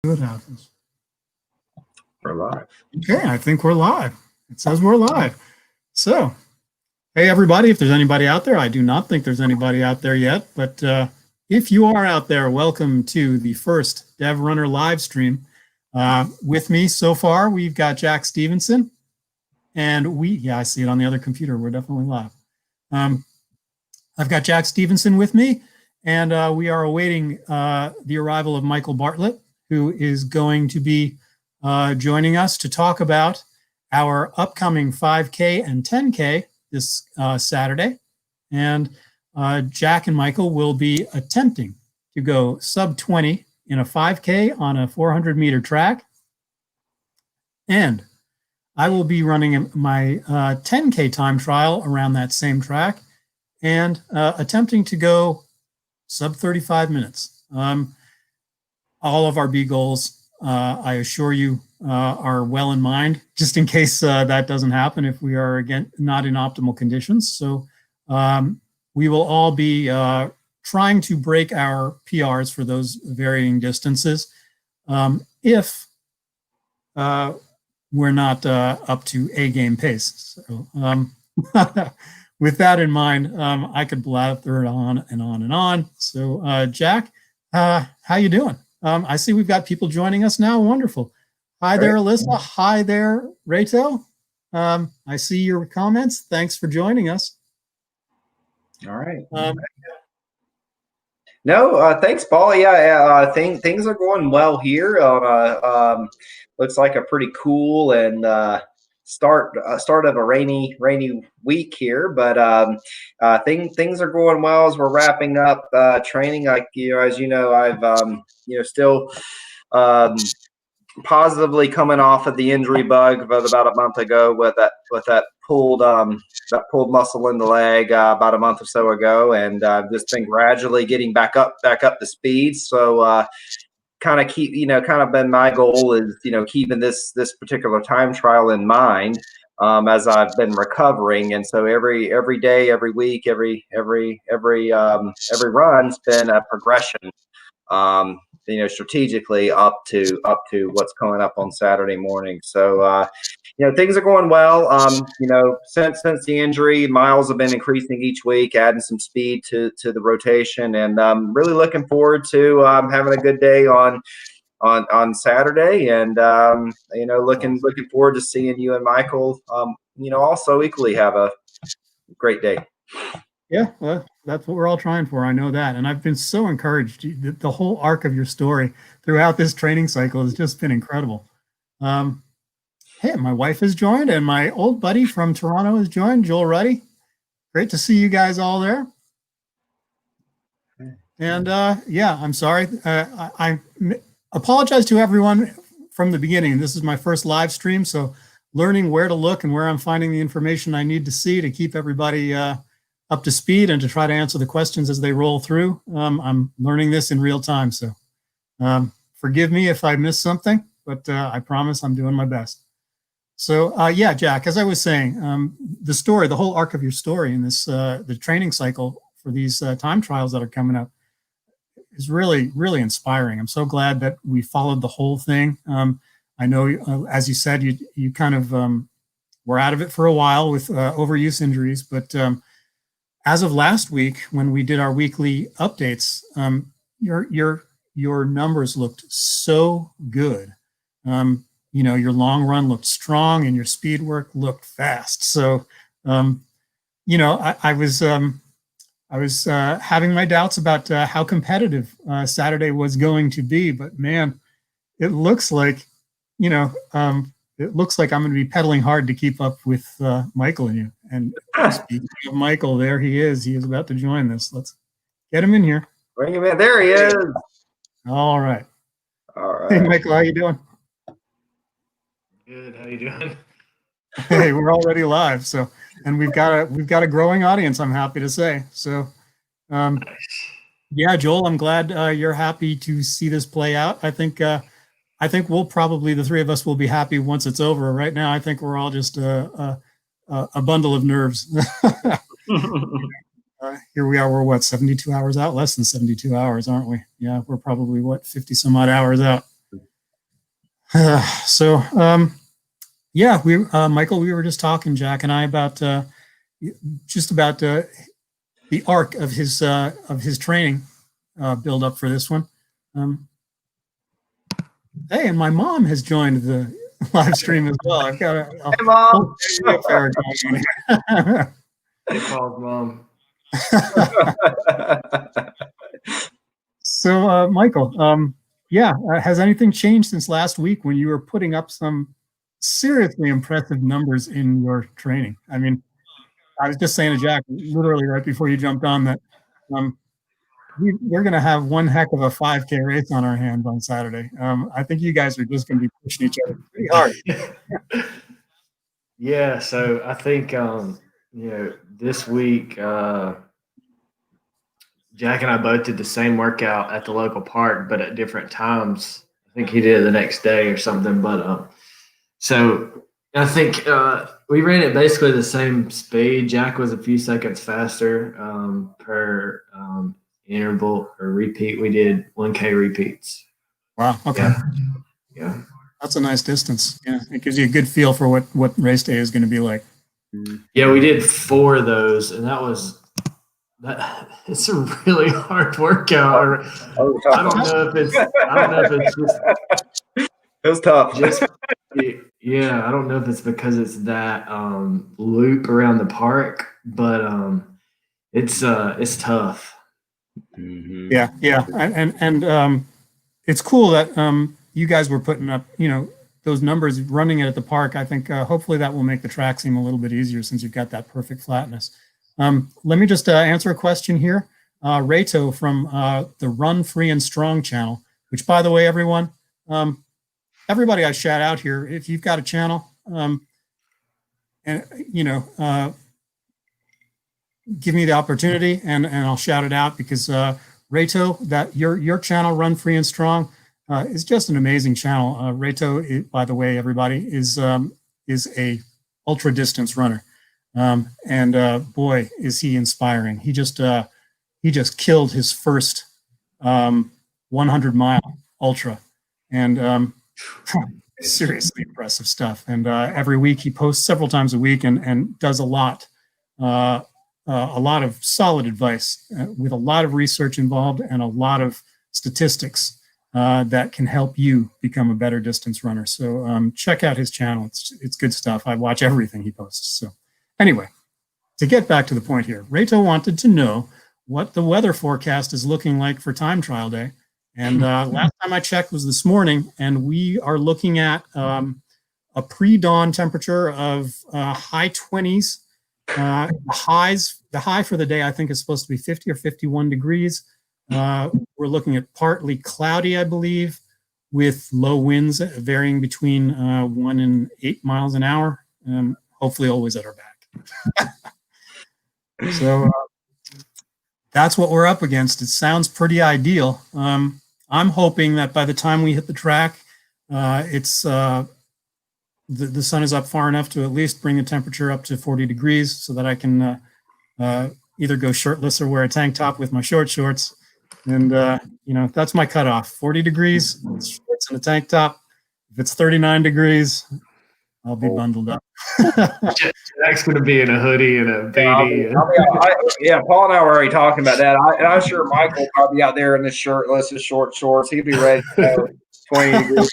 What happens? We're live. Okay, I think we're live. It says we're live. So, hey everybody, if there's anybody out there, I do not think there's anybody out there yet, but if you are out there, welcome to the first DevRunner live stream. With me so far, we've got Jack Stevenson, and I see it on the other computer. We're definitely live. I've got Jack Stevenson with me, and we are awaiting the arrival of Michael Bartlett, who is going to be joining us to talk about our upcoming 5K and 10K this Saturday. And Jack and Michael will be attempting to go sub 20 in a 5K on a 400-meter track. And I will be running my 10K time trial around that same track and attempting to go sub 35 minutes. All of our B goals, I assure you, are well in mind, just in case that doesn't happen if we are, again, not in optimal conditions. So we will all be trying to break our PRs for those varying distances if we're not up to A-game pace. So with that in mind, I could blather it on and on and on. So Jack, how you doing? I see we've got people joining us now. Wonderful. Hi there, Alyssa. Hi there, Rachel. I see your comments. Thanks for joining us. All right. Thanks, Paul. Yeah, things are going well here. Looks like a pretty cool and start of a rainy week here, but things are going well as we're wrapping up training. Like as you know, I've still positively coming off of the injury bug about a month ago with that pulled muscle in the leg about a month or so ago, and just been gradually getting back up to speed. So kind of been my goal is keeping this particular time trial in mind as I've been recovering, and so every day, every week, every run's been a progression. Strategically up to what's coming up on Saturday morning. So, things are going well. Since the injury, miles have been increasing each week, adding some speed to the rotation, and I'm really looking forward to having a good day on Saturday, and looking forward to seeing you and Michael. Also equally have a great day. Yeah, well, that's what we're all trying for. I know that. And I've been so encouraged. The whole arc of your story throughout this training cycle has just been incredible. Hey, my wife has joined, and my old buddy from Toronto has joined, Joel Ruddy. Great to see you guys all there. And I'm sorry. I apologize to everyone from the beginning. This is my first live stream, so learning where to look and where I'm finding the information I need to see to keep everybody up to speed and to try to answer the questions as they roll through. I'm learning this in real time, so forgive me if I miss something, but I promise I'm doing my best. So Jack, as I was saying, the whole arc of your story in this, the training cycle for these time trials that are coming up is really, really inspiring. I'm so glad that we followed the whole thing. I know, as you said, you kind of were out of it for a while with overuse injuries, but as of last week, when we did our weekly updates, your numbers looked so good. Your long run looked strong, and your speed work looked fast. So, I was having my doubts about how competitive Saturday was going to be, but man, it looks like, I'm going to be pedaling hard to keep up with Michael and you. And speaking of Michael, there he is. He is about to join this. Let's get him in here. Bring him in. There he is. All right. Hey, Michael, how you doing? Good. How you doing? Hey, we're already live. So, and we've got a growing audience, I'm happy to say. So, yeah, Joel, I'm glad you're happy to see this play out. I think we'll probably, the three of us will be happy once it's over. Right now, I think we're all just a bundle of nerves. Here we are, we're 72 hours out? Less than 72 hours, aren't we? Yeah, we're probably 50 some odd hours out. So, yeah, Michael, we were just talking, Jack and I, about just about the arc of his training build up for this one. Hey, and my mom has joined the live stream as well. I've got a Hey, Mom. whole affair going on here. Hey, Paul's mom. So, Michael, yeah, has anything changed since last week when you were putting up some seriously impressive numbers in your training? I mean, I was just saying to Jack, literally right before you jumped on, that we're going to have one heck of a 5K race on our hands on Saturday. I think you guys are just going to be pushing each other pretty hard. Yeah, so I think this week Jack and I both did the same workout at the local park, but at different times. I think he did it the next day or something. But so I think we ran it basically the same speed. Jack was a few seconds faster per interval or repeat. We did 1K repeats. Wow. Okay. Yeah. That's a nice distance. Yeah. It gives you a good feel for what race day is going to be like. Yeah, we did 4 of those, and it's a really hard workout. I don't know if it's just it was tough. Yeah, I don't know if it's because it's that loop around the park, but it's tough. Mm-hmm. Yeah, and it's cool that you guys were putting up, those numbers, running it at the park. I think hopefully that will make the track seem a little bit easier since you've got that perfect flatness. Let me just answer a question here. Reto from the Run Free and Strong channel, which, by the way, everyone, everybody I shout out here, if you've got a channel, and give me the opportunity and I'll shout it out, because Reto, that your channel, Run Free and Strong, is just an amazing channel. Reto, by the way, everybody, is a ultra distance runner. And boy, is he inspiring. He just killed his first 100-mile ultra, and seriously impressive stuff. And every week he posts several times a week and does a lot of solid advice with a lot of research involved and a lot of statistics that can help you become a better distance runner. So check out his channel. It's good stuff. I watch everything he posts. So anyway, to get back to the point here, Reto wanted to know what the weather forecast is looking like for time trial day. And last time I checked was this morning, and we are looking at a pre-dawn temperature of high 20s. The high for the day, I think, is supposed to be 50 or 51 degrees. We're looking at partly cloudy, I believe, with low winds varying between 1 and 8 miles an hour. Hopefully always at our back. So that's what we're up against. It sounds pretty ideal. I'm hoping that by the time we hit the track, it's the sun is up far enough to at least bring the temperature up to 40 degrees so that I can either go shirtless or wear a tank top with my short shorts. And, that's my cutoff. 40 degrees, shorts and a tank top. If it's 39 degrees, I'll be bundled up. Jack's going to be in a hoodie and a beanie. Yeah, Paul and I were already talking about that. I'm sure Michael will probably be out there in his shirtless, his short shorts. He'll be ready to go 20 degrees.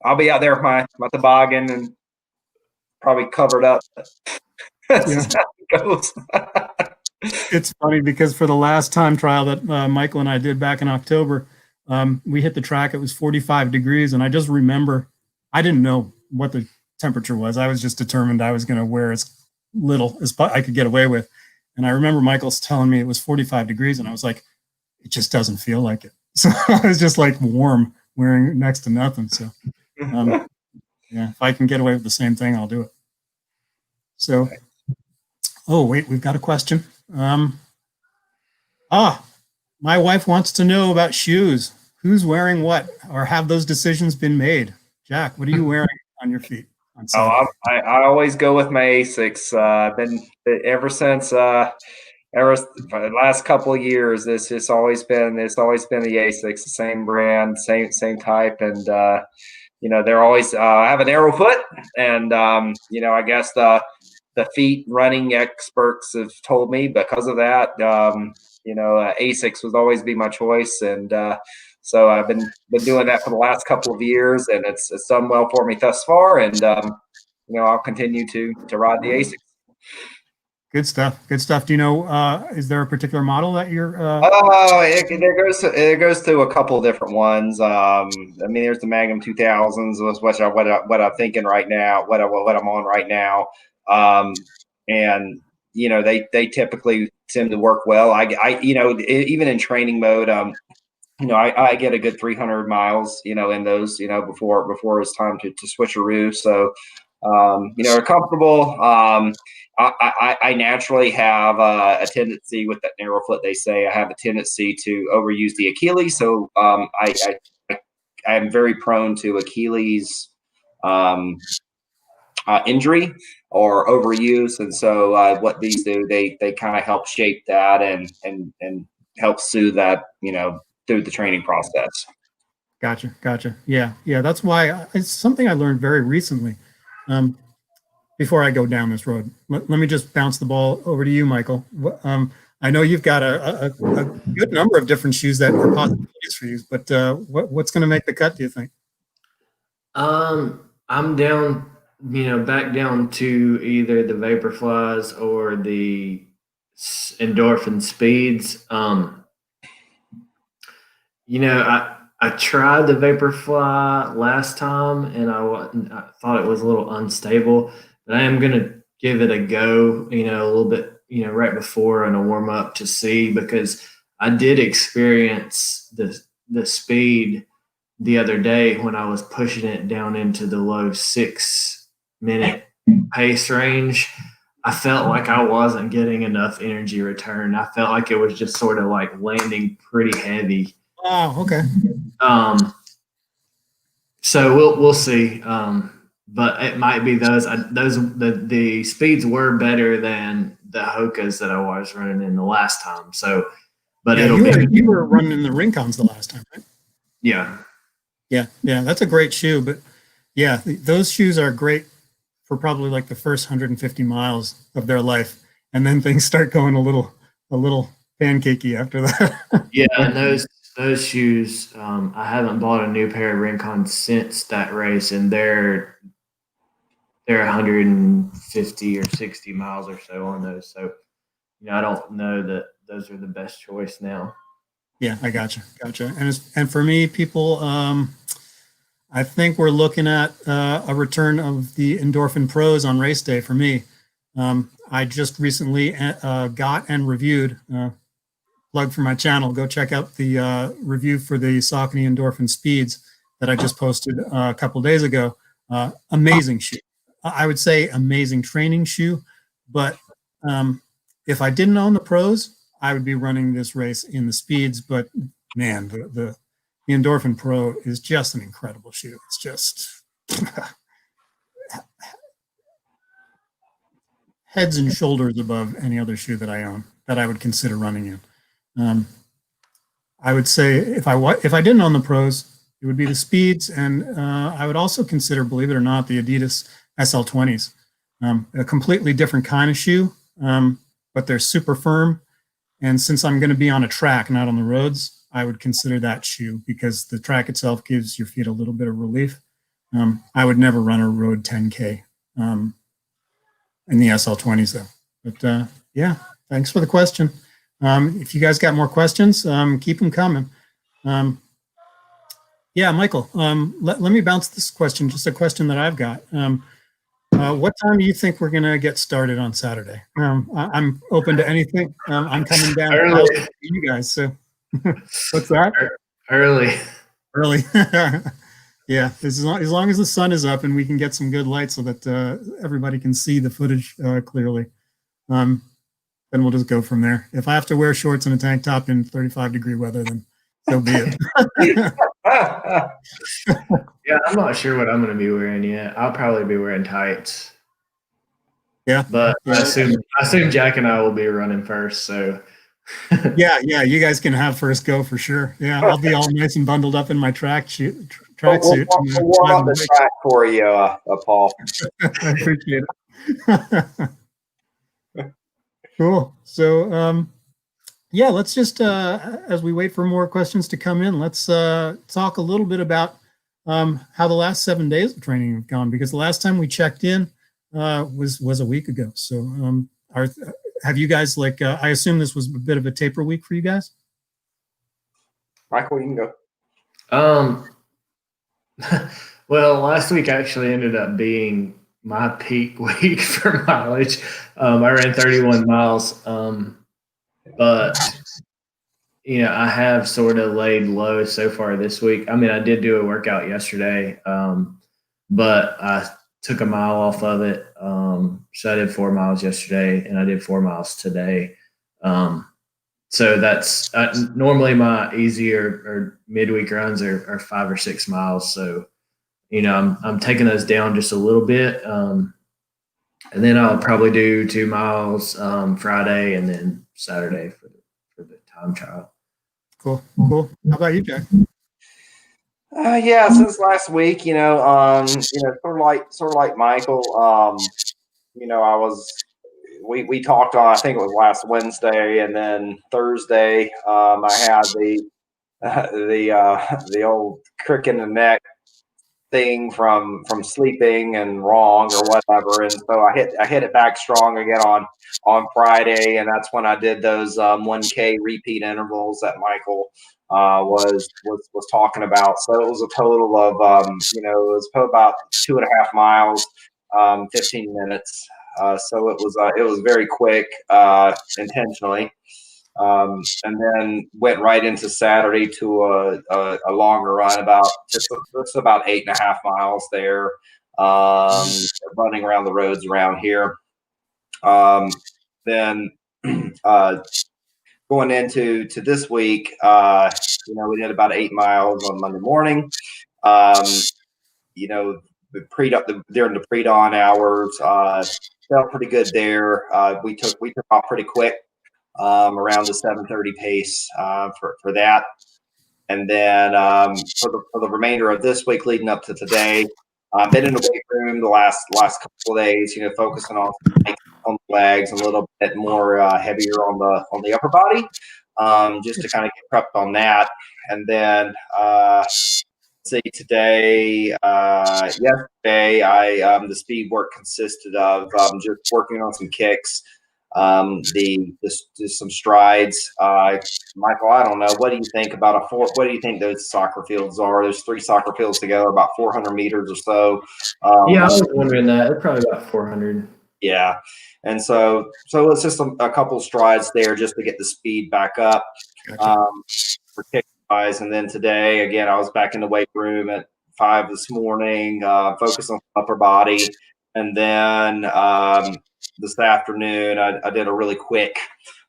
I'll be out there with my toboggan and probably covered up. That's how it goes. It's funny because for the last time trial that Michael and I did back in October, we hit the track. It was 45 degrees. And I just remember, I didn't know what the temperature was. I was just determined I was going to wear as little as I could get away with. And I remember Michael's telling me it was 45 degrees. And I was like, it just doesn't feel like it. So I was just like warm, wearing next to nothing. So yeah, if I can get away with the same thing, I'll do it. So, oh, wait, we've got a question. My wife wants to know about shoes. Who's wearing what, or have those decisions been made? Jack, what are you wearing on your feet? I always go with my Asics. Been ever since ever for the last couple of years, it's always been the Asics, the same brand, same type, and they're always have an arrow foot, and I guess the feet running experts have told me because of that, Asics would always be my choice, and so I've been doing that for the last couple of years, and it's done well for me thus far, and I'll continue to ride the Asics. Good stuff. Good stuff. Do you know, is there a particular model that you're? Oh, it goes to a couple of different ones. I mean, there's the Magnum 2000s, what I'm thinking right now, what I'm on right now, and they typically seem to work well. Even in training mode, I get a good 300 miles, in those, before it's time to switcheroo. So, comfortable. I naturally have a tendency with that narrow foot. They say I have a tendency to overuse the Achilles. So I'm very prone to Achilles injury or overuse. And so what these do, they kind of help shape that and help soothe that, through the training process. Gotcha. Yeah. That's why it's something I learned very recently. Before I go down this road, let me just bounce the ball over to you, Michael. I know you've got a good number of different shoes that are possibilities for you, but what's going to make the cut, do you think? I'm down, back down to either the Vaporflies or the Endorphin Speeds. I tried the Vaporfly last time, and I thought it was a little unstable. But I am going to give it a go, a little bit, right before and a warm up to see, because I did experience the speed the other day when I was pushing it down into the low 6-minute pace range. I felt like I wasn't getting enough energy return. I felt like it was just sort of like landing pretty heavy. Oh, okay. So we'll see. But it might be the speeds were better than the Hokas that I was running in the last time. So, but yeah, you were running in the Rincons the last time, right? Yeah. That's a great shoe. But yeah, those shoes are great for probably like the first 150 miles of their life, and then things start going a little pancakey after that. Yeah, and those shoes, I haven't bought a new pair of Rincons since that race, and they're 150 or 60 miles or so on those. So, I don't know that those are the best choice now. Yeah, I gotcha. And for me, people, I think we're looking at a return of the Endorphin Pros on race day for me. I just recently got and reviewed, plug for my channel, go check out the review for the Saucony Endorphin Speeds that I just posted a couple days ago. Amazing shoe. I would say amazing training shoe, but if I didn't own the Pros, I would be running this race in the Speeds. But man, the Endorphin Pro is just an incredible shoe. It's just heads and shoulders above any other shoe that I own that I would consider running in. I would say if I didn't own the Pros, it would be the Speeds, and I would also consider, believe it or not, the Adidas SL20s. A completely different kind of shoe, but they're super firm. And since I'm going to be on a track, not on the roads, I would consider that shoe because the track itself gives your feet a little bit of relief. I would never run a road 10K in the SL20s though. But yeah, thanks for the question. If you guys got more questions, keep them coming. Yeah, Michael, let me bounce this question, just a question that I've got. What time do you think we're going to get started on Saturday? I'm open to anything. I'm coming down to you guys. So what's that? Early. Yeah, as long as the sun is up and we can get some good light so that everybody can see the footage clearly, then we'll just go from there. If I have to wear shorts and a tank top in 35-degree weather, then so be it. Yeah, I'm not sure what I'm going to be wearing yet. I'll probably be wearing tights. Yeah. But Yeah. I assume Jack and I will be running first. So Yeah, you guys can have first go for sure. Yeah, I'll be all nice and bundled up in my track suit. We'll warm up the track for you, Paul. I appreciate it. Cool. So, yeah, let's just as we wait for more questions to come in, let's talk a little bit about how the last 7 days of training have gone, because the last time we checked in was a week ago. So, have you guys I assume this was a bit of a taper week for you guys? Michael, you can go. Well, last week actually ended up being my peak week for mileage. I ran 31 miles, but I have sort of laid low so far this week. I mean, I did do a workout yesterday, but I took a mile off of it. So I did 4 miles yesterday, and I did 4 miles today. So that's normally my easier or midweek runs are 5 or 6 miles. So, I'm taking those down just a little bit. And then I'll probably do 2 miles Friday and then Saturday for the time trial. Cool. How about you, Jack? Yeah, since last week, sort of like Michael, we talked on, I think it was last Wednesday, and then Thursday, I had the old crick in the neck thing from sleeping and wrong or whatever, and so I hit it back strong again on Friday, and that's when I did those 1K repeat intervals that Michael was talking about. So it was a total of it was about 2.5 miles, 15 minutes. So it was very quick, intentionally. And then went right into Saturday to a longer run, about 8.5 miles there, running around the roads around here. Then going into this week, we did about 8 miles on Monday morning. During the pre-dawn hours, felt pretty good there. We took off pretty quick. Around the 7:30 pace for that, and then for the remainder of this week leading up to today, I've been in the weight room the last couple of days. Focusing on the legs, a little bit more heavier on the upper body, just to kind of get prepped on that. And then yesterday, the speed work consisted of just working on some kicks. Just some strides. Michael, I don't know. What do you think about what do you think those soccer fields are? There's 3 soccer fields together, about 400 meters or so. Yeah, I was wondering that. They're probably about 400. Yeah, and so it's just a couple of strides there just to get the speed back up. Gotcha. For kick wise, and then today again, I was back in the weight room at 5 this morning, focused on upper body, and then this afternoon, I did a really quick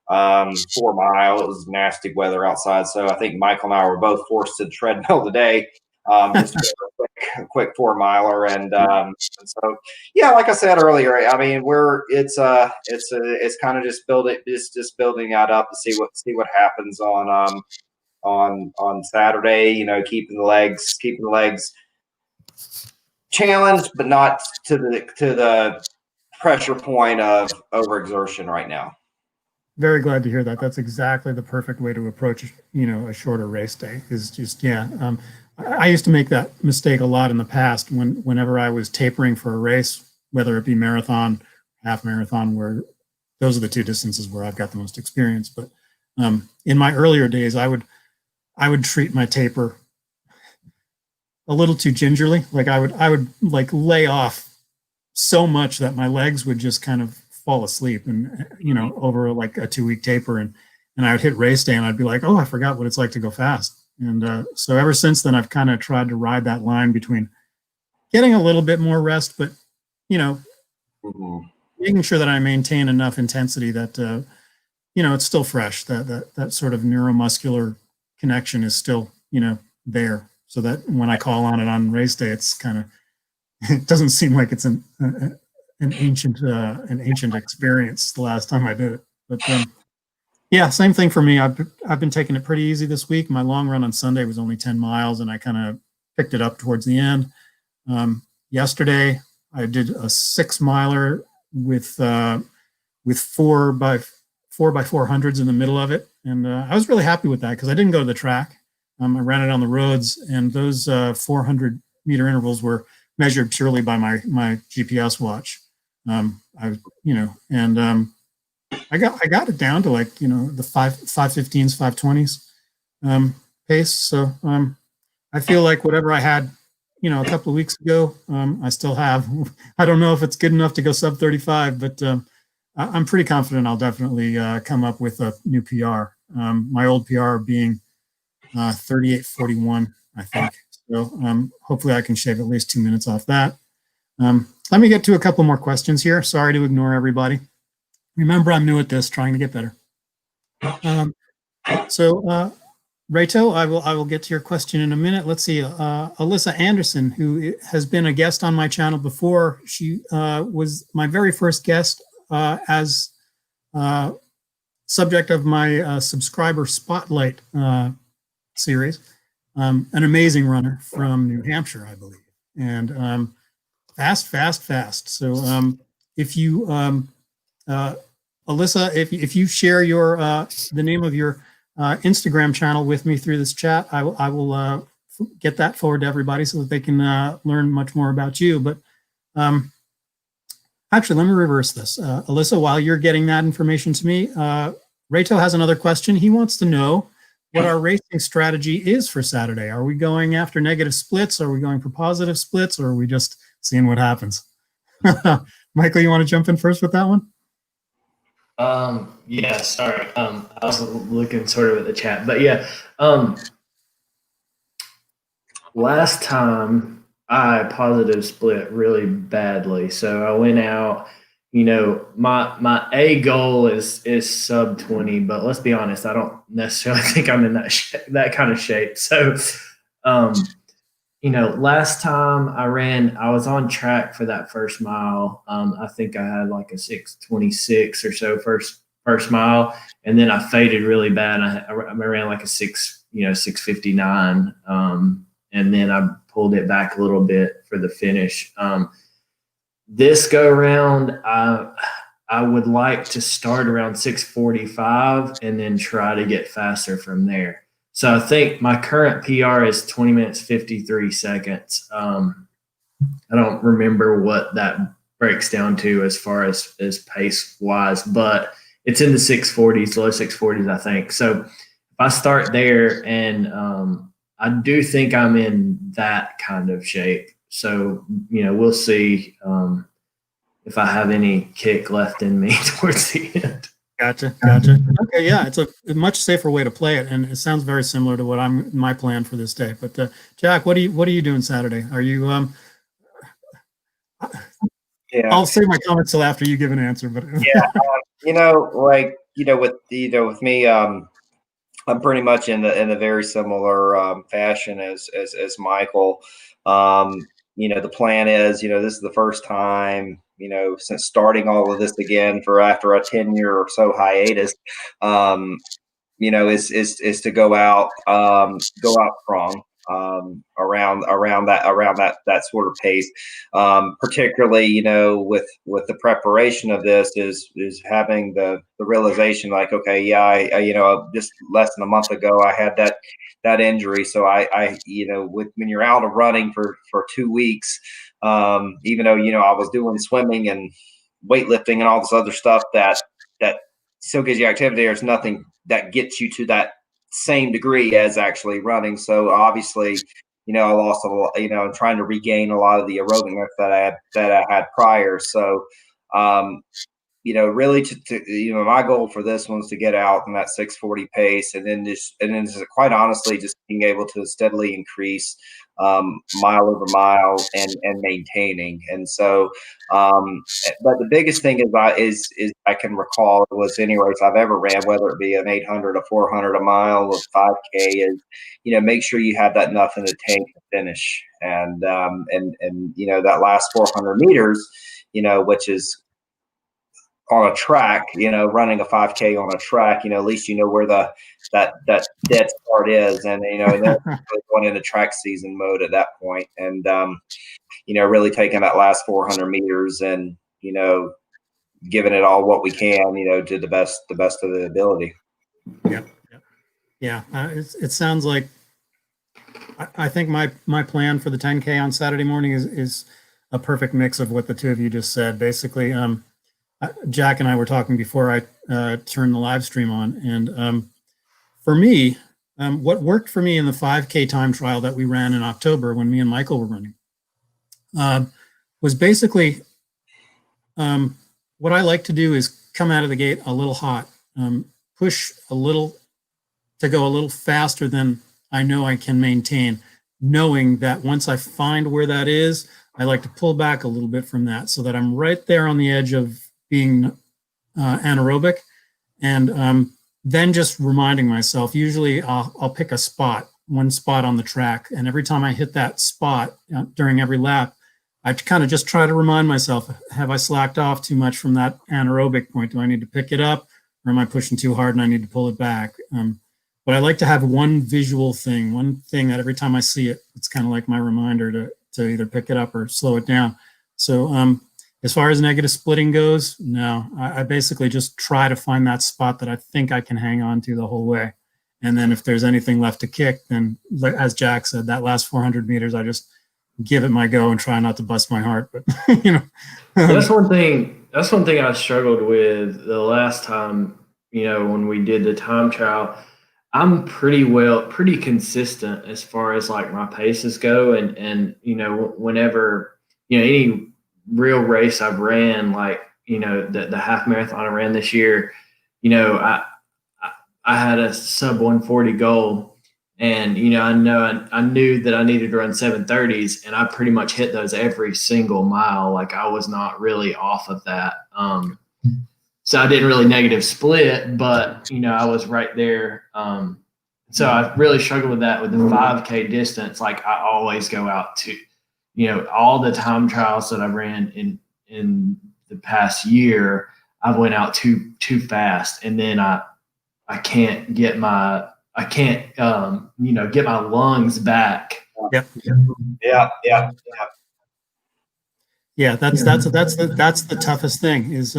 4 mile. It was nasty weather outside, so I think Michael and I were both forced to the treadmill today, just a quick 4 miler. And so, yeah, like I said earlier, I mean, it's kind of just building that up to see what happens on Saturday. Keeping the legs challenged, but not to the pressure point of overexertion right now. Very glad to hear that. That's exactly the perfect way to approach, a shorter race day. Is just I used to make that mistake a lot in the past whenever I was tapering for a race, whether it be marathon, half marathon, where those are the 2 distances where I've got the most experience. But in my earlier days, I would treat my taper a little too gingerly. Like I would like lay off so much that my legs would just kind of fall asleep, and over like a 2-week taper, and I would hit race day and I'd be like, oh, I forgot what it's like to go fast. And so ever since then, I've kind of tried to ride that line between getting a little bit more rest, but making sure that I maintain enough intensity that it's still fresh, that sort of neuromuscular connection is still there, so that when I call on it on race day, it's kind of, it doesn't seem like it's an an ancient experience the last time I did it. But yeah, same thing for me. I've been taking it pretty easy this week. My long run on Sunday was only 10 miles, and I kind of picked it up towards the end. Yesterday, I did a 6-miler with 4x400s in the middle of it, and I was really happy with that because I didn't go to the track. I ran it on the roads, and those 400-meter intervals were measured purely by my GPS watch. I got it down to like the 5:15s, 5:20s pace. So I feel like whatever I had a couple of weeks ago, I still have. I don't know if it's good enough to go sub 35, but I'm pretty confident I'll definitely come up with a new PR. My old PR being 38:41, I think. So hopefully I can shave at least 2 minutes off that. Let me get to a couple more questions here. Sorry to ignore everybody. Remember, I'm new at this, trying to get better. Reto, I will get to your question in a minute. Let's see. Alyssa Anderson, who has been a guest on my channel before, she was my very first guest as subject of my subscriber spotlight series. An amazing runner from New Hampshire, I believe, and fast. So if you, Alyssa, if you share your the name of your Instagram channel with me through this chat, I will get that forward to everybody so that they can learn much more about you. But actually, let me reverse this. Alyssa, while you're getting that information to me, Reto has another question. He wants to know what our racing strategy is for Saturday. Are we going after negative splits? Are we going for positive splits? Or are we just seeing what happens? Michael, you want to jump in first with that one? Yeah, sorry. I was looking sort of at the chat, but yeah. Last time I positive split really badly. So I went out, my A goal is sub 20, but let's be honest, I don't necessarily think I'm in that kind of shape. So, last time I was on track for that first mile. I think I had like a 6:26 or so first mile, and then I faded really bad. I ran like a 6:59, and then I pulled it back a little bit for the finish. This go around, I would like to start around 6:45 and then try to get faster from there. So I think my current PR is 20 minutes, 53 seconds. I don't remember what that breaks down to as far as pace wise, but it's in the 640s, low 640s, I think. So if I start there, and I do think I'm in that kind of shape. So, we'll see if I have any kick left in me towards the end. Gotcha. Okay, yeah, it's a much safer way to play it, and it sounds very similar to what my plan for this day. But Jack, what are you doing Saturday? Are you Yeah. I'll save my comments till after you give an answer. But yeah, with me, I'm pretty much in a very similar fashion as Michael. The plan is, this is the first time, since starting all of this again after a 10-year or so hiatus, is to go out strong, around that sort of pace, particularly, with the preparation of this is having the realization, like, okay, yeah, I just less than a month ago I had that injury. So I when you're out of running for 2 weeks, even though, I was doing swimming and weightlifting and all this other stuff that still gives you activity, there's nothing that gets you to that same degree as actually running. So obviously, I lost a lot, I'm trying to regain a lot of the aerobicness that I had prior. So, really my goal for this one is to get out in that 6:40 pace, and then just quite honestly, just being able to steadily increase mile over mile and maintaining. And so, but the biggest thing is I can recall was any race I've ever ran, whether it be an 800, a 400, a mile, a 5K, is, make sure you have that enough in the tank to finish. And that last 400 meters, which is on a track, running a 5K on a track, at least where that dead start is, and and then going into track season mode at that point, and really taking that last 400 meters and giving it all what we can, to the best of the ability. Yeah. It sounds like I think my plan for the 10K on Saturday morning is a perfect mix of what the two of you just said. Basically, Jack and I were talking before I turned the live stream on, and for me, what worked for me in the 5K time trial that we ran in October when me and Michael were running was basically what I like to do is come out of the gate a little hot, push a little to go a little faster than I know I can maintain, knowing that once I find where that is, I like to pull back a little bit from that so that I'm right there on the edge of being anaerobic, and then just reminding myself, usually I'll pick one spot on the track, and every time I hit that spot during every lap, I kind of just try to remind myself, have I slacked off too much from that anaerobic point? Do I need to pick it up, or am I pushing too hard and I need to pull it back? But I like to have one visual thing, one thing that every time I see it, it's kind of like my reminder to either pick it up or slow it down. So as far as negative splitting goes, no, I basically just try to find that spot that I think I can hang on to the whole way. And then if there's anything left to kick, then as Jack said, that last 400 meters, I just give it my go and try not to bust my heart. But, that's one thing I struggled with the last time, when we did the time trial. I'm pretty consistent as far as like my paces go. And whenever, any real race I've ran, like, the half marathon I ran this year, I had a sub 140 goal, and, I knew that I needed to run 730s, and I pretty much hit those every single mile. Like, I was not really off of that. So I didn't really negative split, but, I was right there. So I really struggled with that with the 5K distance. Like, I always go out to, all the time trials that I ran in the past year, I went out too fast. And then I can't get my lungs back. Yep. Yeah. That's the toughest thing is,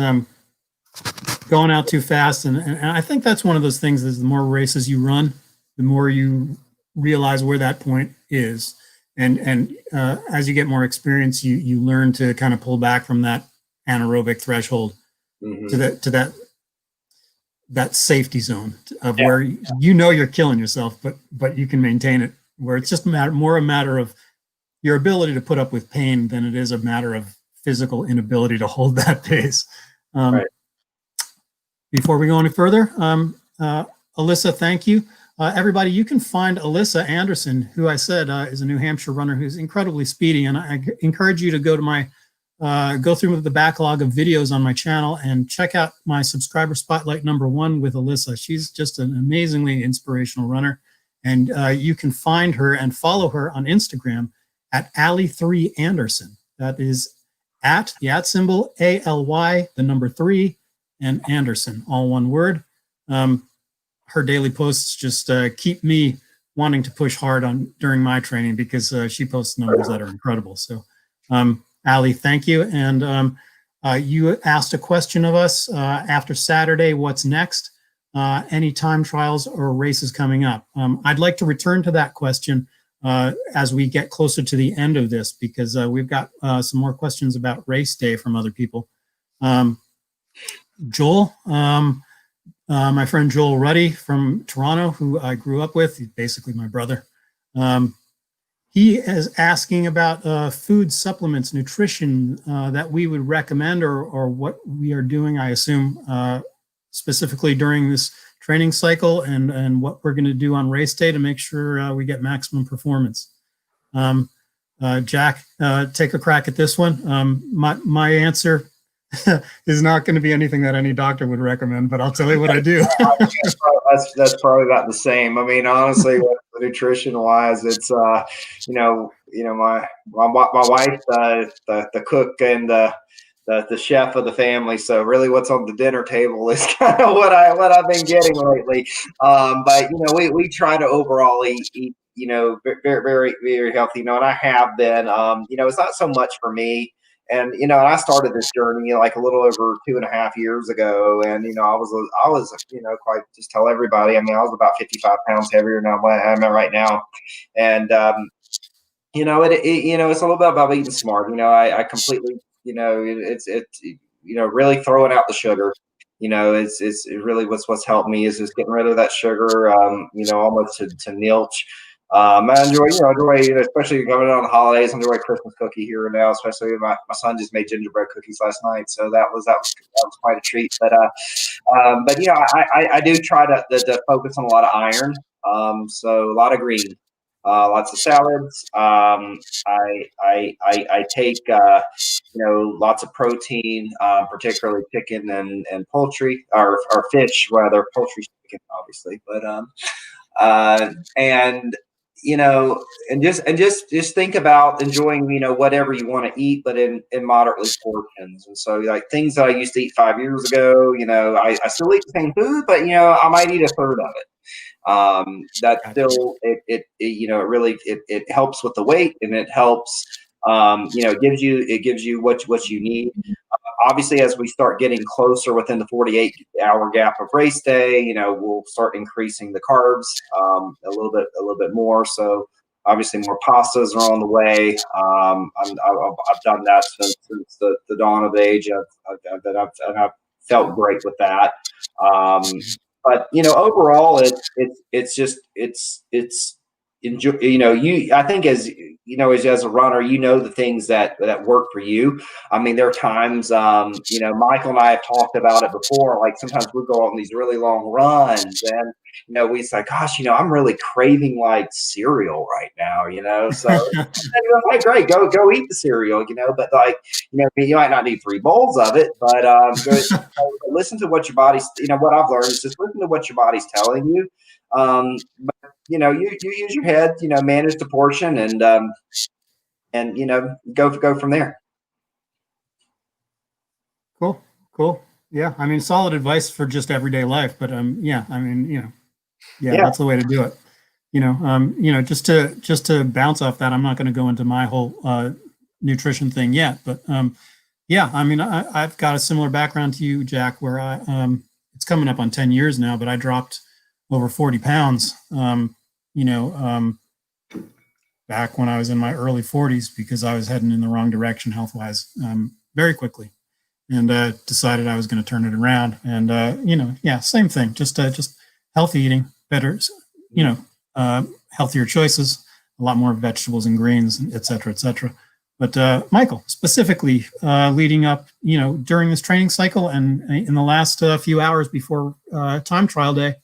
going out too fast. And I think that's one of those things is the more races you run, the more you realize where that point is. And as you get more experience, you learn to kind of pull back from that anaerobic threshold to that safety zone of where you're killing yourself, but you can maintain it, where it's just more a matter of your ability to put up with pain than it is a matter of physical inability to hold that pace. Right. Before we go any further, Alyssa, thank you. Everybody, you can find Alyssa Anderson, who I said is a New Hampshire runner who's incredibly speedy. And I encourage you to go to go through the backlog of videos on my channel and check out my subscriber spotlight #1 with Alyssa. She's just an amazingly inspirational runner. And you can find her and follow her on Instagram at Ally3Anderson. That is at the @ ALY, the number 3, and Anderson, all one word. Her daily posts just keep me wanting to push hard during my training because she posts numbers that are incredible. So, Ally, thank you. And you asked a question of us after Saturday, what's next? Any time trials or races coming up? I'd like to return to that question as we get closer to the end of this, because we've got some more questions about race day from other people. Joel, my friend Joel Ruddy from Toronto, who I grew up with, he's basically my brother. He is asking about food supplements, nutrition that we would recommend or what we are doing, I assume, specifically during this training cycle and what we're going to do on race day to make sure we get maximum performance. Jack, take a crack at this one. My answer is not going to be anything that any doctor would recommend, but I'll tell you what I do. That's probably about the same. I mean, honestly, nutrition wise, it's my wife, the cook and the chef of the family. So really, what's on the dinner table is kind of what I've been getting lately. But we try to overall eat very very very healthy. And I have been. It's not so much for me. And I started this journey like a little over 2.5 years ago, and I was quite, just tell everybody. I mean, I was about 55 pounds heavier than I'm at right now, and it's a little bit about eating smart. I completely, it's really throwing out the sugar. It's really what's helped me is just getting rid of that sugar. Almost to nilch. I enjoy, especially going on the holidays. I enjoy a Christmas cookie here and now, especially my son just made gingerbread cookies last night, so that was quite a treat. But I do try to focus on a lot of iron. So a lot of green, lots of salads. I take lots of protein, particularly chicken and poultry or fish rather, poultry, chicken obviously, but and just think about enjoying, whatever you want to eat, but in moderately portions. And so like things that I used to eat 5 years ago, I still eat the same food, but I might eat a third of it. That still, it really helps with the weight, and it helps, it gives you what you need. Obviously, as we start getting closer within the 48-hour gap of race day, we'll start increasing the carbs a little bit more. So obviously, more pastas are on the way. I've done that since the dawn of age. I've felt great with that. But overall, it's enjoy. I think as as a runner, the things that work for you. I mean, there are times, Michael and I have talked about it before. Like sometimes we go on these really long runs, and we say, "Gosh, I'm really craving like cereal right now." So like, great, go eat the cereal, But like, you might not need 3 bowls of it, but listen to what your body's. What I've learned is just listen to what your body's telling you. You use your head, manage the portion, and go from there. Cool. Yeah, I mean, solid advice for just everyday life, but yeah, I mean, that's the way to do it. Just to bounce off that, I'm not going to go into my whole nutrition thing yet, but yeah, I mean, I've got a similar background to you, Jack, where it's coming up on 10 years now, but I dropped over 40 pounds, back when I was in my early 40s because I was heading in the wrong direction health-wise very quickly, and decided I was going to turn it around. And same thing, just healthy eating, better, healthier choices, a lot more vegetables and greens, et cetera, et cetera. But Michael, specifically leading up, during this training cycle and in the last few hours before time trial day,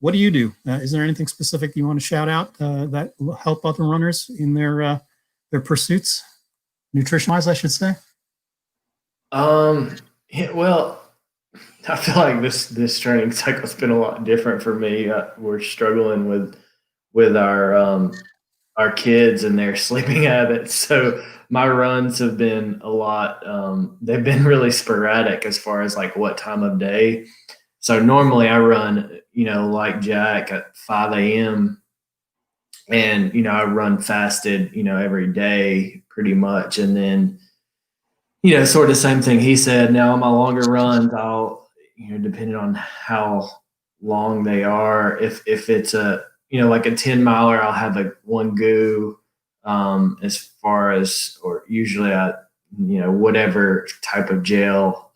what do you do? Is there anything specific you want to shout out that will help other runners in their pursuits, nutrition-wise, I should say? Well, I feel like this training cycle's been a lot different for me. We're struggling with our kids and their sleeping habits. So my runs have been a lot. They've been really sporadic as far as like what time of day. So normally I run, like Jack at 5 a.m. and, I run fasted, every day pretty much. And then, sort of the same thing he said. Now on my longer runs, I'll, depending on how long they are, if it's a, like a 10 miler, I'll have one goo, as far as, or usually whatever type of gel,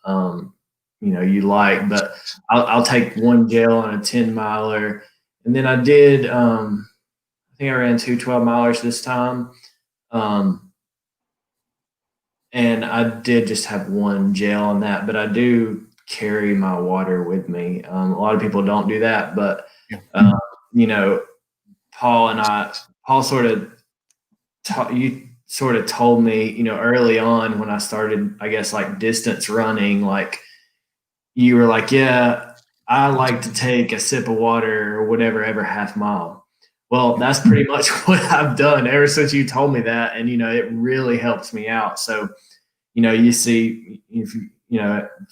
you like, but I'll take one gel on a 10 miler. And then I did, I think I ran 2 12 milers this time. And I did just have one gel on that, but I do carry my water with me. A lot of people don't do that, but, Paul sort of you sort of told me, you know, early on when I started, I guess, like distance running, like you were like, yeah, I like to take a sip of water or whatever every half mile. Well, that's pretty much what I've done ever since you told me that. And, you know, it really helps me out. So, you know, you see, if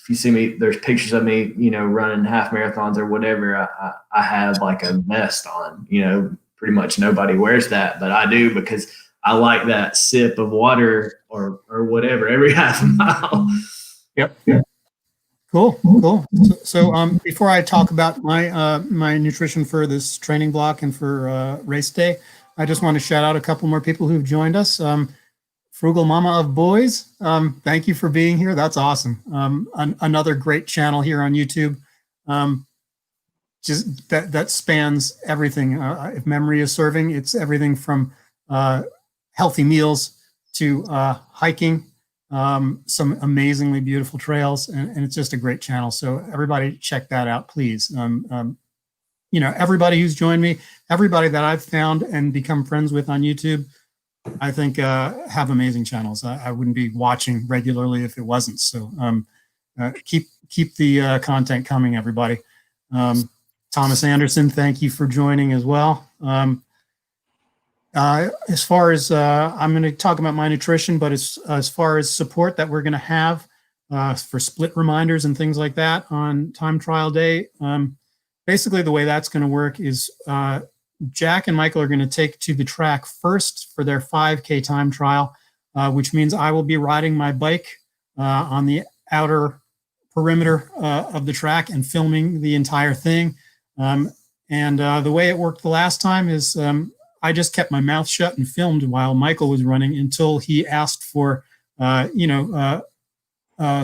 you see me, there's pictures of me, you know, running half marathons or whatever. I have like a vest on, you know, pretty much nobody wears that, but I do because I like that sip of water or whatever every half mile. Yep. Cool. So before I talk about my nutrition for this training block and for race day, I just want to shout out a couple more people who've joined us. Frugal Mama of Boys, thank you for being here. That's awesome. Another great channel here on YouTube. Just that spans everything. If memory is serving, it's everything from healthy meals to hiking. Some amazingly beautiful trails, and it's just a great channel. So everybody check that out, please. You know, everybody who's joined me, everybody that I've found and become friends with on YouTube, I think have amazing channels. I wouldn't be watching regularly if it wasn't. So keep the content coming, everybody. Thomas Anderson, thank you for joining as well. As far as I'm going to talk about my nutrition, but as far as support that we're going to have for split reminders and things like that on time trial day, basically the way that's going to work is Jack and Michael are going to take to the track first for their 5K time trial, which means I will be riding my bike on the outer perimeter of the track and filming the entire thing. And the way it worked the last time is I just kept my mouth shut and filmed while Michael was running until he asked for,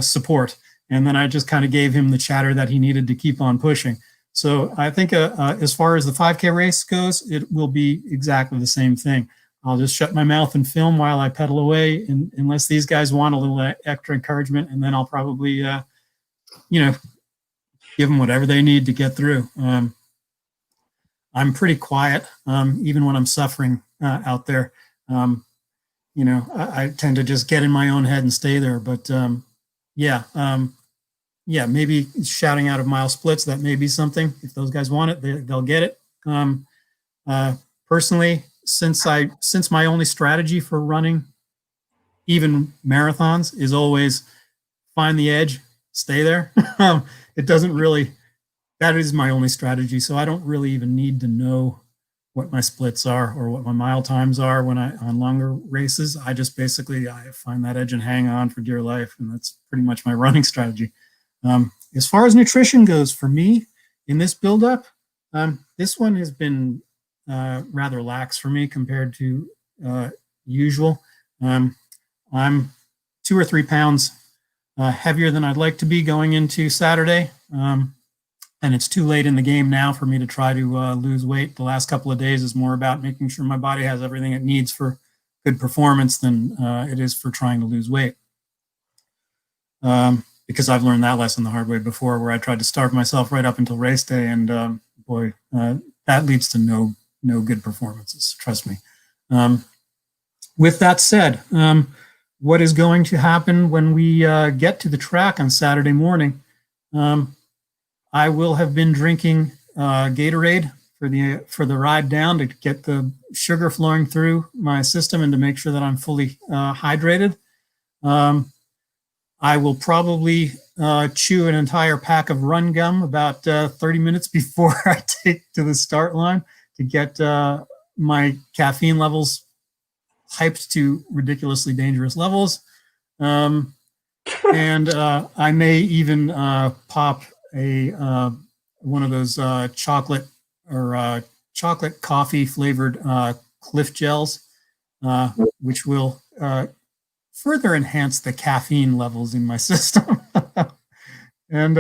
support. And then I just kind of gave him the chatter that he needed to keep on pushing. So I think as far as the 5K race goes, it will be exactly the same thing. I'll just shut my mouth and film while I pedal away, unless these guys want a little extra encouragement, and then I'll probably, give them whatever they need to get through. I'm pretty quiet, even when I'm suffering out there. I tend to just get in my own head and stay there. But maybe shouting out of mile splits, that may be something. If those guys want it, they'll get it. Personally, since my only strategy for running even marathons is always find the edge, stay there. It doesn't really, that is my only strategy. So I don't really even need to know what my splits are or what my mile times are when on longer races. I just basically, I find that edge and hang on for dear life. And that's pretty much my running strategy. As far as nutrition goes for me in this buildup, this one has been rather lax for me compared to usual. I'm 2 or 3 pounds heavier than I'd like to be going into Saturday. And it's too late in the game now for me to try to lose weight. The last couple of days is more about making sure my body has everything it needs for good performance than it is for trying to lose weight. Because I've learned that lesson the hard way before, where I tried to starve myself right up until race day, and that leads to no good performances, trust me. With that said, what is going to happen when we get to the track on Saturday morning? I will have been drinking Gatorade for the ride down to get the sugar flowing through my system and to make sure that I'm fully hydrated. I will probably chew an entire pack of Run Gum about 30 minutes before I take to the start line to get my caffeine levels hyped to ridiculously dangerous levels. And I may even pop one of those chocolate coffee flavored Cliff Gels, which will further enhance the caffeine levels in my system. And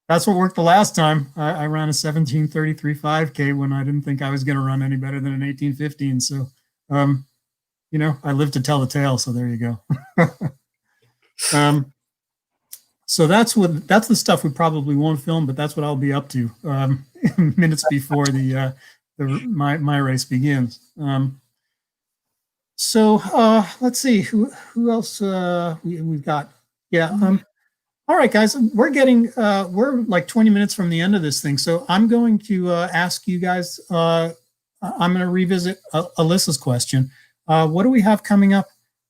that's what worked the last time. I ran a 17:33 5K when I didn't think I was going to run any better than an 18:15. So, I lived to tell the tale. So there you go. So that's the stuff we probably won't film, but that's what I'll be up to minutes before my race begins. So let's see who else we've got. Yeah. All right, guys, we're like 20 minutes from the end of this thing. So I'm going to ask you guys, I'm going to revisit Alyssa's question. What do we have coming up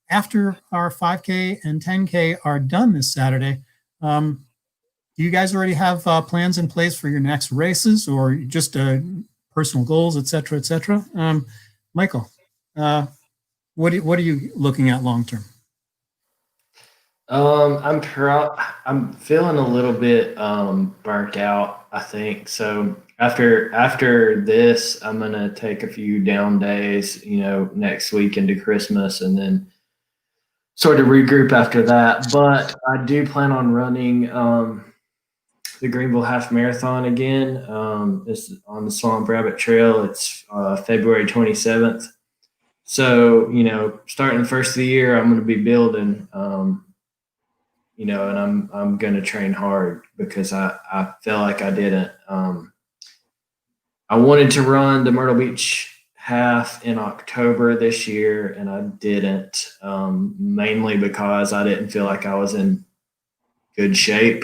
after our 5K and 10K are done this Saturday? Do you guys already have plans in place for your next races or just personal goals, et cetera, et cetera? Michael, what are you looking at long term? I'm feeling a little bit burnt out, I think. So after this, I'm gonna take a few down days, next week into Christmas, and then sort of regroup after that. But I do plan on running the Greenville Half Marathon again. It's on the Swamp Rabbit Trail. It's February 27th. So, starting the first of the year, I'm going to be building, and I'm going to train hard because I feel like I didn't. I wanted to run the Myrtle Beach half in October this year, and I didn't, mainly because I didn't feel like I was in good shape.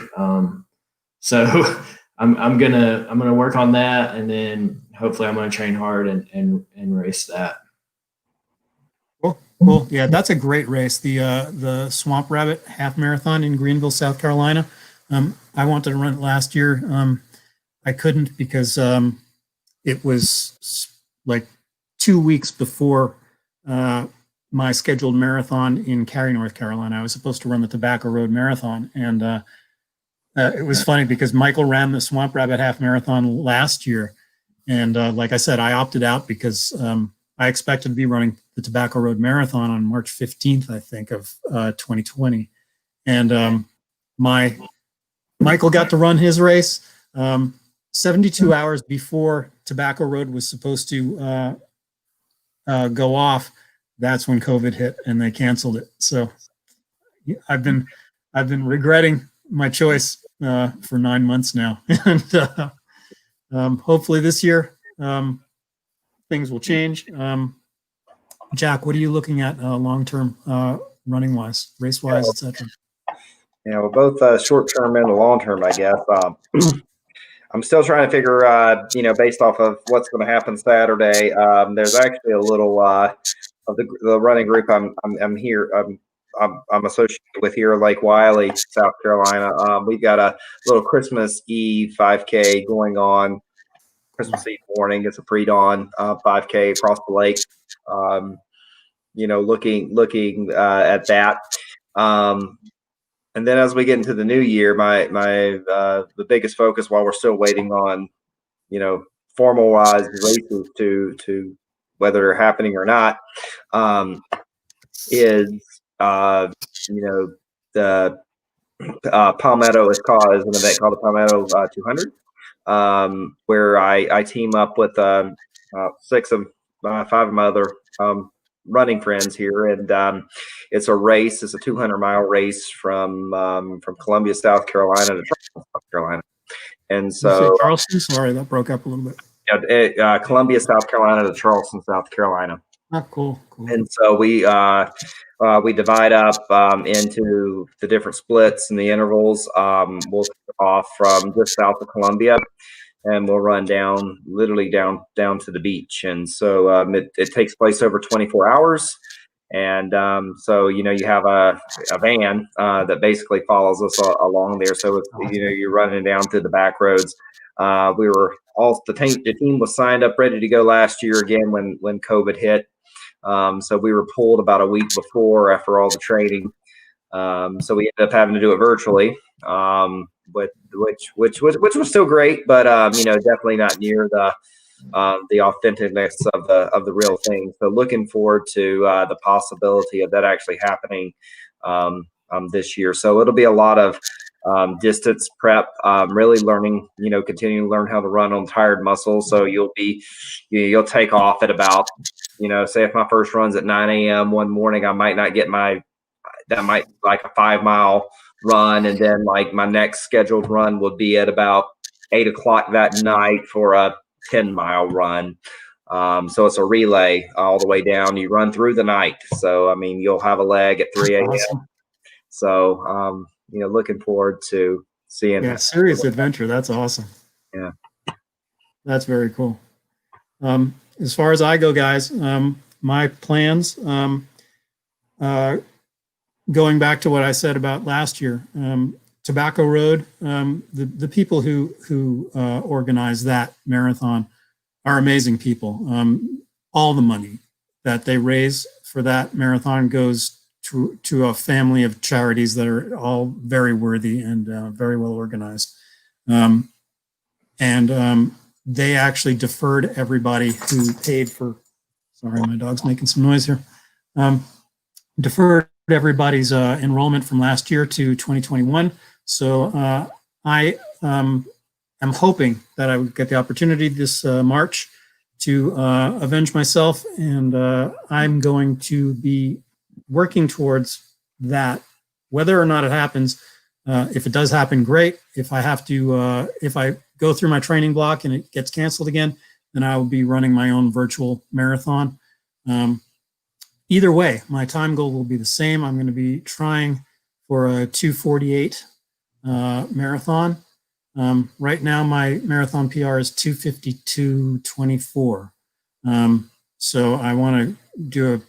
So I'm gonna work on that, and then hopefully I'm gonna train hard and race that. Cool. Yeah, that's a great race. The Swamp Rabbit Half Marathon in Greenville, South Carolina. I wanted to run it last year. I couldn't because it was like 2 weeks before my scheduled marathon in Cary, North Carolina. I was supposed to run the Tobacco Road Marathon, and it was funny because Michael ran the Swamp Rabbit Half Marathon last year, and like I said, I opted out because I expected to be running the Tobacco Road Marathon on March 15th, I think, of 2020. And Michael got to run his race 72 hours before Tobacco Road was supposed to go off. That's when COVID hit and they canceled it. So I've been regretting my choice for 9 months now. And hopefully this year, things will change. Jack, what are you looking at long-term running wise, race wise, etc.? Yeah, well, both short-term and long-term, I guess. I'm still trying to figure, based off of what's going to happen Saturday. There's actually a little of the running group I'm associated with here, Lake Wiley, South Carolina. We've got a little Christmas Eve 5K going on. Christmas Eve morning. It's a pre-dawn 5K across the lake. Looking at that. And then as we get into the new year, the biggest focus while we're still waiting on, formalized races to whether they're happening or not, is the Palmetto is an event called the Palmetto 200. Where I team up with 5 of my other running friends here, and it's a race. It's a 200-mile race from Columbia, South Carolina to Charleston, South Carolina. And so Charleston, sorry, that broke up a little bit. Columbia, South Carolina to Charleston, South Carolina. Oh, cool. And so we divide up into the different splits and the intervals. We'll start off from just south of Columbia, and we'll run literally down to the beach. And so it takes place over 24 hours. And so you have a van that basically follows us along there. So you're running down through the back roads. The team was signed up ready to go last year again when COVID hit. So we were pulled about a week before after all the training. So we ended up having to do it virtually, which was still great, but definitely not near the authenticness of the real thing. So looking forward to the possibility of that actually happening this year. So it'll be a lot of distance prep, really learning, continuing to learn how to run on tired muscles. So you'll take off at about, say if my first run's at 9 a.m. one morning, I might not get that might be like a 5-mile run. And then like my next scheduled run would be at about 8 o'clock that night for a 10-mile run. So it's a relay all the way down. You run through the night. So, I mean, you'll have a leg at 3 a.m. Awesome. So, looking forward to seeing. Yeah, serious adventure. That's awesome. Yeah. That's very cool. As far as I go, guys, my plans, going back to what I said about last year, Tobacco Road, the people who organize that marathon are amazing people. All the money that they raise for that marathon goes to a family of charities that are all very worthy and very well organized. They actually deferred everybody who paid for, sorry, my dog's making some noise here, deferred everybody's enrollment from last year to 2021. So I am hoping that I would get the opportunity this March to avenge myself, and I'm going to be working towards that, whether or not it happens. If it does happen, great. If I have to, if I go through my training block and it gets canceled again, then I will be running my own virtual marathon. Either way, my time goal will be the same. I'm going to be trying for a 2:48 marathon. Right now, my marathon PR is 2:52:24. So I want to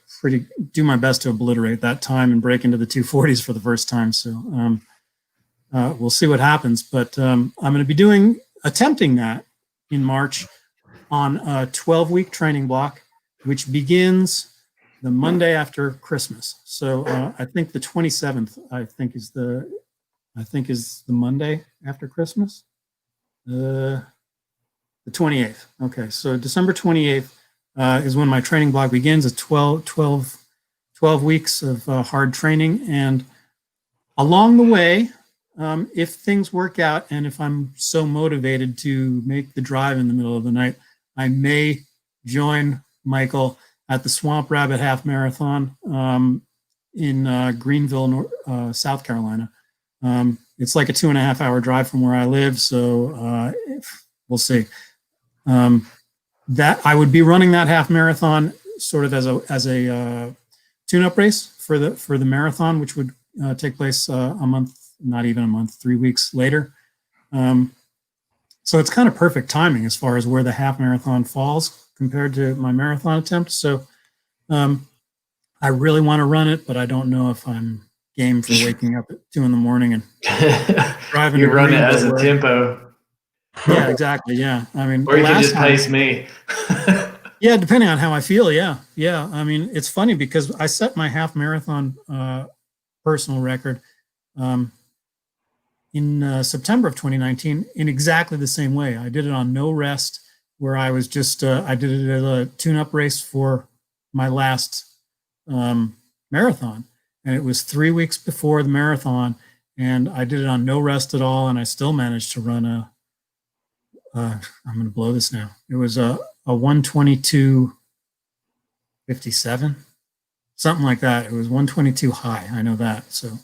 do my best to obliterate that time and break into the 2:40s for the first time. So we'll see what happens. But I'm going to be attempting that in March on a 12-week training block, which begins the Monday after Christmas. So I think the 27th, is the Monday after Christmas. The 28th. Okay, so December 28th is when my training block begins. It's 12 weeks of hard training. And along the way, if things work out and if I'm so motivated to make the drive in the middle of the night, I may join Michael at the Swamp Rabbit Half Marathon in Greenville, South Carolina. It's like a 2.5-hour drive from where I live, so we'll see. That I would be running that half marathon sort of as a tune-up race for the marathon, which would take place a month, not even a month, 3 weeks later. So it's kind of perfect timing as far as where the half marathon falls compared to my marathon attempt. So I really want to run it, but I don't know if I'm game for waking up at 2 a.m. and driving. You run it as a tempo. Yeah, exactly. Yeah. I mean, or you can just pace me. Yeah, depending on how I feel. Yeah. Yeah. I mean, it's funny because I set my half marathon personal record in September of 2019 in exactly the same way. I did it on no rest, where I was just, I did it as a tune-up race for my last marathon. And it was 3 weeks before the marathon, and I did it on no rest at all. And I still managed to run I'm going to blow this now. It was a 1:22:57, something like that. It was 1:22 high. I know that. So,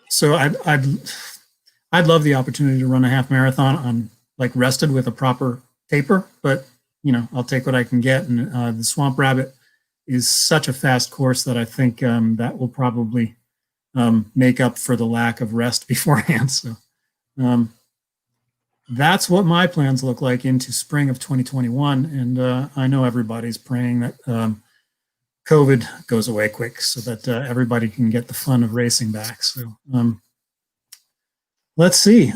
so I'd love the opportunity to run a half marathon on like rested with a proper taper, but I'll take what I can get. And the Swamp Rabbit is such a fast course that I think that will probably make up for the lack of rest beforehand. So that's what my plans look like into spring of 2021. And I know everybody's praying that COVID goes away quick so that everybody can get the fun of racing back. So let's see.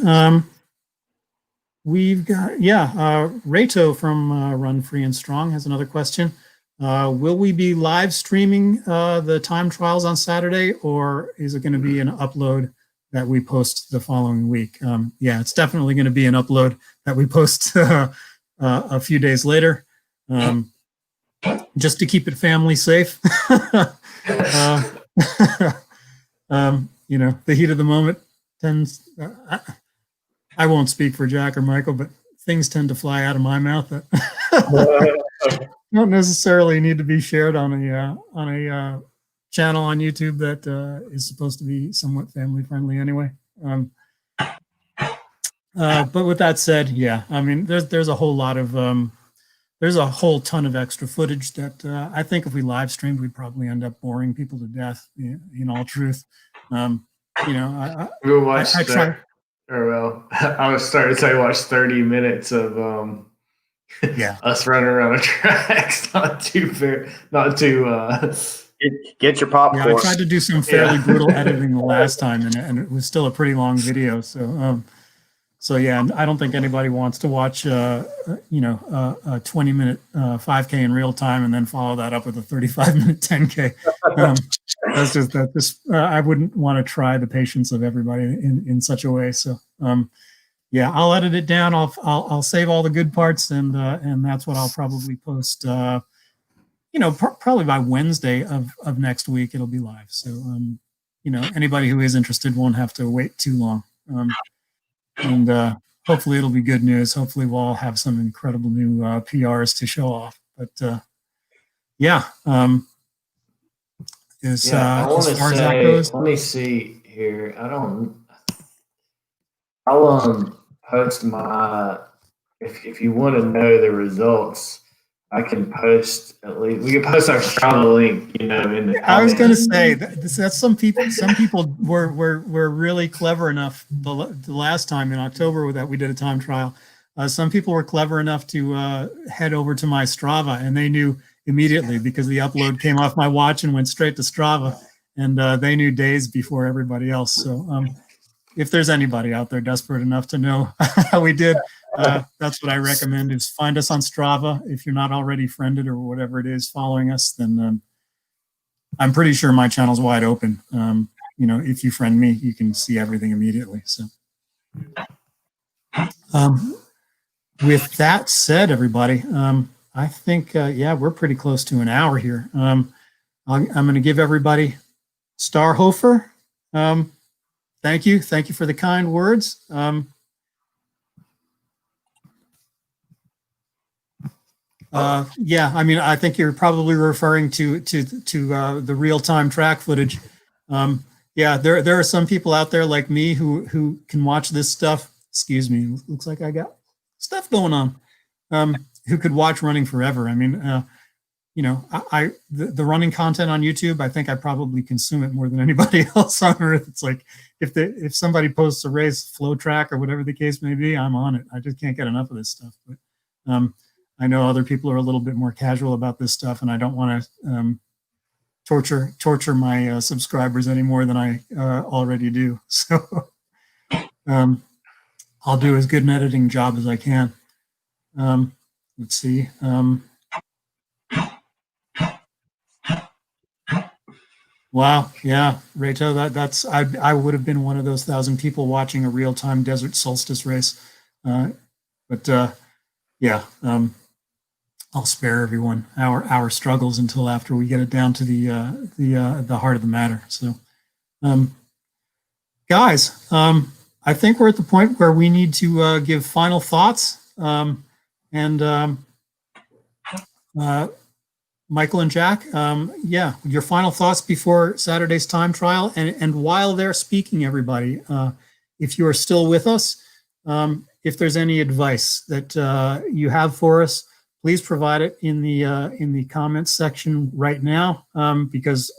We've got, Rato from Run Free and Strong has another question. Will we be live streaming the time trials on Saturday, or is it going to be an upload that we post the following week? Yeah, it's definitely going to be an upload that we post a few days later, just to keep it family safe. The heat of the moment tends, I won't speak for Jack or Michael, but things tend to fly out of my mouth that don't necessarily need to be shared on a channel on YouTube that is supposed to be somewhat family friendly anyway. But with that said, yeah, I mean, there's a whole lot of there's a whole ton of extra footage that I think if we live streamed, we'd probably end up boring people to death. In all truth, We'll watch. I try. Or well, I was starting to say watch 30 minutes of us running around a track. Not too fair. Not too. Get your popcorn. Yeah, I tried to do some fairly brutal editing the last time, and it was still a pretty long video. So yeah, I don't think anybody wants to watch a 20-minute 5K in real time and then follow that up with a 35-minute 10K. I wouldn't want to try the patience of everybody in such a way. So yeah, I'll edit it down. I'll save all the good parts, and that's what I'll probably post. Probably by Wednesday of next week, it'll be live. So anybody who is interested won't have to wait too long. And hopefully it'll be good news. Hopefully we'll all have some incredible new PRs to show off. But yeah, as far as that goes, let me see here. I'll post my. If you want to know the results, I can post at least. We can post our Strava link. In the I was going to say that's some people. Some people were really clever enough the last time in October that we did a time trial. Some people were clever enough to head over to my Strava, and they knew immediately because the upload came off my watch and went straight to Strava, and they knew days before everybody else. So if there's anybody out there desperate enough to know how we did, that's what I recommend is find us on Strava. If you're not already friended or whatever it is following us, then I'm pretty sure my channel's wide open. If you friend me, you can see everything immediately. So with that said, everybody, I think, we're pretty close to an hour here. I'm going to give everybody Starhofer. Thank you. Thank you for the kind words. I think you're probably referring to the real-time track footage. There are some people out there like me who can watch this stuff. Excuse me, looks like I got stuff going on. Who could watch running forever. I mean, the running content on YouTube, I think I probably consume it more than anybody else on earth. It's like if somebody posts a race, flow track, or whatever the case may be, I'm on it. I just can't get enough of this stuff. But I know other people are a little bit more casual about this stuff, and I don't want to torture my subscribers any more than I already do. So I'll do as good an editing job as I can. Let's see. Wow. Yeah. Reto, that's, I would have been one of those 1,000 people watching a real-time desert solstice race. I'll spare everyone our struggles until after we get it down to the heart of the matter. So, guys, I think we're at the point where we need to give final thoughts. Michael and Jack, your final thoughts before Saturday's time trial, and while they're speaking, everybody, if you are still with us, if there's any advice that you have for us, please provide it in the comments section right now, because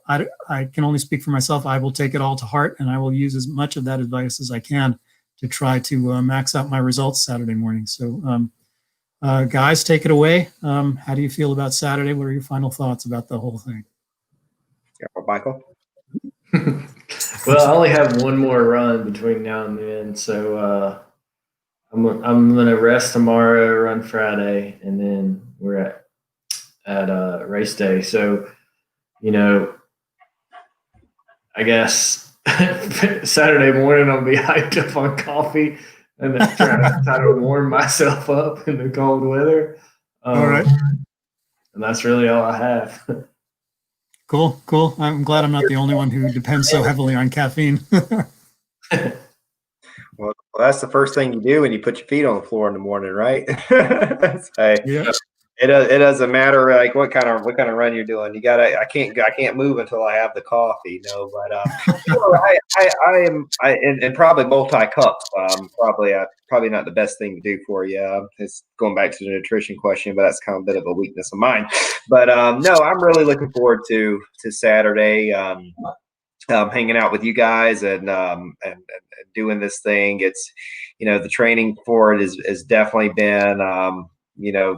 I can only speak for myself. I will take it all to heart, and I will use as much of that advice as I can to try to max out my results Saturday morning. So, guys, take it away. How do you feel about Saturday? What are your final thoughts about the whole thing? Yeah, Michael? Well, I only have one more run between now and then, so I'm gonna rest tomorrow, run Friday, and then we're at race day. So, I guess Saturday morning I'll be hyped up on coffee and then try to warm myself up in the cold weather. All right. And that's really all I have. Cool. I'm glad I'm not the only one who depends so heavily on caffeine. Well, that's the first thing you do when you put your feet on the floor in the morning, right? It doesn't matter like what kind of run you're doing. You gotta. I can't move until I have the coffee. No, but I am and probably multi cups. Probably not the best thing to do for you. It's going back to the nutrition question, but that's kind of a bit of a weakness of mine. But no, I'm really looking forward to Saturday. Hanging out with you guys and doing this thing. It's the training for it is definitely been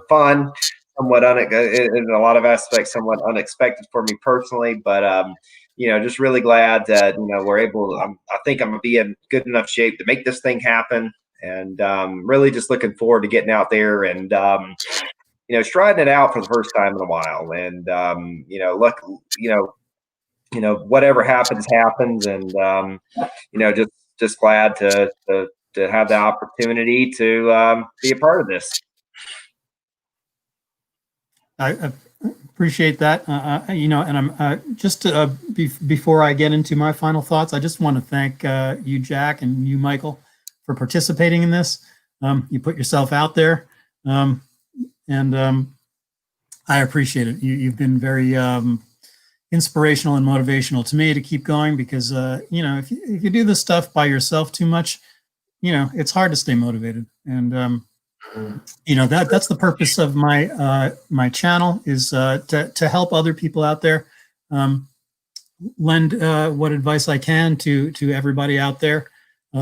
fun, somewhat in a lot of aspects, somewhat unexpected for me personally, but just really glad that we're able. I think I'm gonna be in good enough shape to make this thing happen, and really just looking forward to getting out there and striding it out for the first time in a while, and whatever happens, and just glad to have the opportunity to be a part of this. I appreciate that. And I'm just before I get into my final thoughts, I just want to thank you, Jack, and you, Michael, for participating in this. You put yourself out there, and I appreciate it. You've been very inspirational and motivational to me to keep going, because if you do this stuff by yourself too much, it's hard to stay motivated. And that's the purpose of my my channel, is to help other people out there, lend what advice I can to everybody out there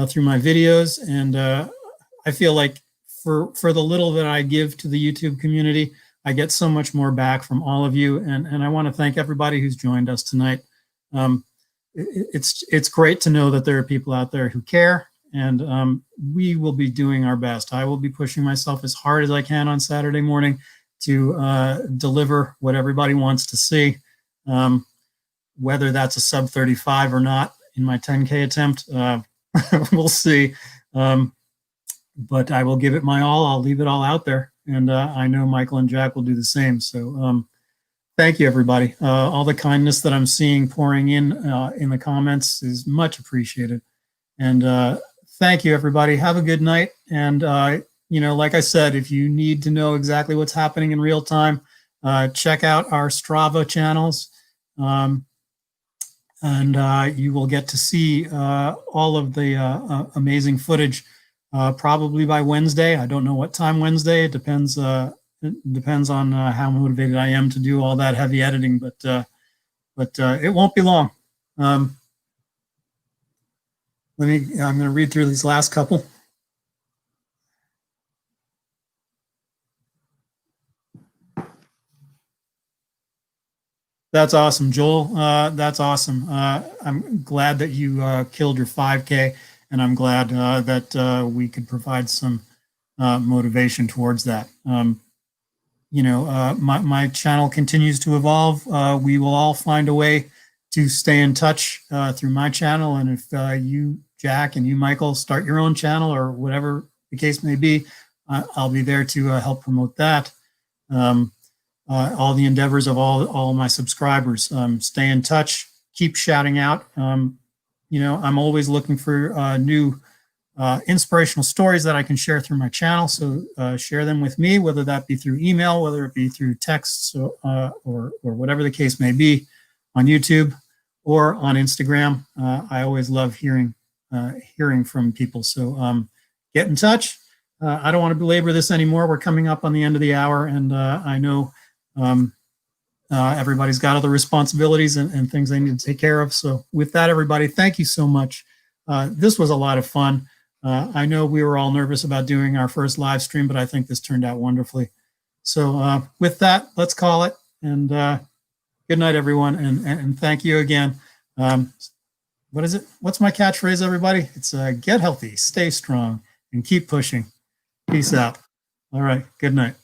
through my videos. And I feel like for the little that I give to the YouTube community, I get so much more back from all of you, and I want to thank everybody who's joined us tonight. It's great to know that there are people out there who care, and we will be doing our best. I will be pushing myself as hard as I can on Saturday morning to deliver what everybody wants to see, whether that's a sub 35 or not in my 10K attempt. We'll see, but I will give it my all. I'll leave it all out there. And I know Michael and Jack will do the same. So thank you, everybody. All the kindness that I'm seeing pouring in the comments is much appreciated. And thank you, everybody. Have a good night. And, like I said, if you need to know exactly what's happening in real time, check out our Strava channels. And you will get to see all of the amazing footage probably by Wednesday. I don't know what time Wednesday. It depends. It depends on how motivated I am to do all that heavy editing. But it won't be long. I'm going to read through these last couple. That's awesome, Joel. That's awesome. I'm glad that you killed your 5K. And I'm glad that we could provide some motivation towards that. My channel continues to evolve. We will all find a way to stay in touch through my channel. And if you, Jack, and you, Michael, start your own channel or whatever the case may be, I'll be there to help promote that. All the endeavors of all my subscribers. Stay in touch. Keep shouting out. I'm always looking for new inspirational stories that I can share through my channel. So share them with me, whether that be through email, whether it be through texts, or whatever the case may be, on YouTube or on Instagram. I always love hearing from people. So get in touch. I don't want to belabor this anymore. We're coming up on the end of the hour, and I know everybody's got other responsibilities and things they need to take care of. So with that, everybody, thank you so much. This was a lot of fun. I know we were all nervous about doing our first live stream, but I think this turned out wonderfully. So with that, let's call it. And good night, everyone. And thank you again. What is it? What's my catchphrase, everybody? It's get healthy, stay strong, and keep pushing. Peace out. All right. Good night.